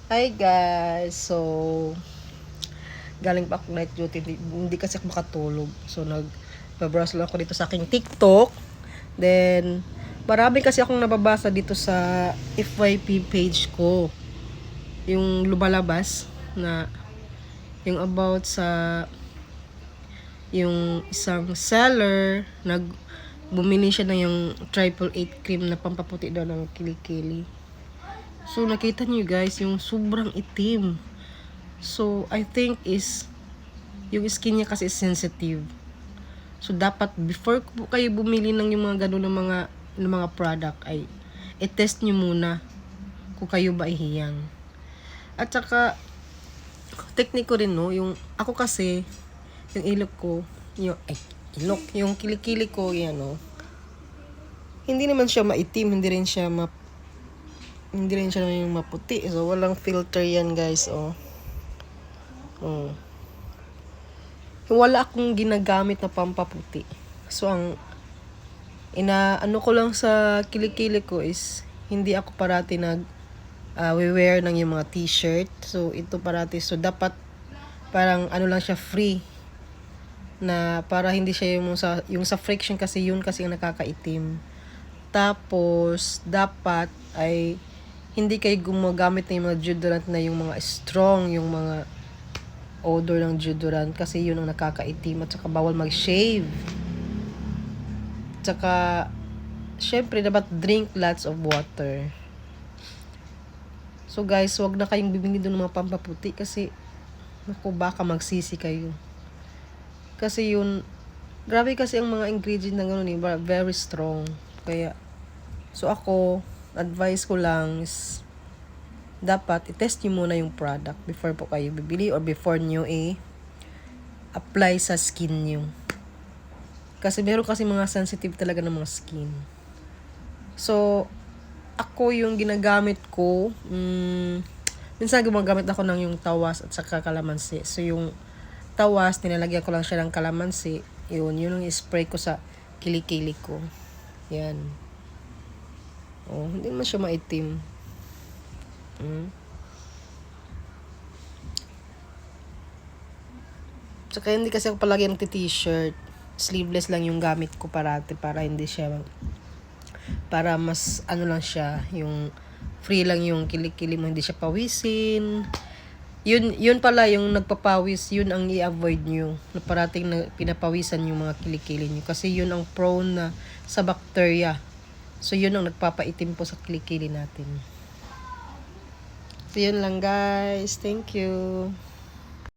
Hi guys! So, galing pa ako night duty. Hindi kasi ako makatulog. So, nag-browse lang ako dito sa aking TikTok. Then, marami kasi akong nababasa dito sa FYP page ko. Yung lumalabas na yung about sa yung isang seller bumili siya ng yung 888 cream na pampaputi daw ng kilikili. So, nakita niyo guys, yung sobrang itim. So, I think yung skin niya kasi is sensitive. So, dapat before kayo bumili ng yung mga ganun ng mga product ay i-test niyo muna kung kayo ba ihiyang. At saka, technique ko rin no, yung ako kasi, yung ilok ko, yung kilikili ko, yan no, hindi naman siya maitim, hindi rin siya yung maputi. So, walang filter yan guys, oh. Wala akong ginagamit na pampaputi. So, ano ko lang sa kilikili ko is, hindi ako parati wear ng yung mga t-shirt. So, ito parati. So, dapat, parang ano lang siya, free. Na, para hindi siya yung sa friction kasi, yun kasi ang nakakaitim. Tapos, dapat ay, hindi kayo gumagamit ng mga deodorant na yung mga strong, yung mga odor ng deodorant kasi yun ang nakakaitim. At saka bawal mag-shave. At saka, syempre, dapat drink lots of water. So guys, wag na kayong bibili doon ng mga pampaputi kasi, naku, baka magsisi kayo. Kasi yun, grabe kasi ang mga ingredient ng ganun very strong. Kaya, so ako, advice ko lang is, dapat i-test nyo muna yung product before po kayo bibili or before nyo apply sa skin nyo. Kasi meron kasi mga sensitive talaga ng mga skin. So, ako yung ginagamit ko, minsan gumagamit ako ng yung tawas at saka kalamansi. So, yung tawas, nilalagyan ko lang siya ng kalamansi. Yun yung spray ko sa kilikili ko. Yan. Oh, hindi naman siya maitim. Saka hindi kasi ako palagi nagti-t-shirt. Sleeveless lang yung gamit ko parati para hindi siya, para mas ano lang siya, yung free lang yung kilikili mo, hindi siya pawisin. Yun pala yung nagpapawis, yun ang i-avoid nyo. Na parating pinapawisan yung mga kilikili nyo. Kasi yun ang prone na sa bacteria. So yun ang nagpapaitim po sa kilikili natin. So yun lang guys. Thank you.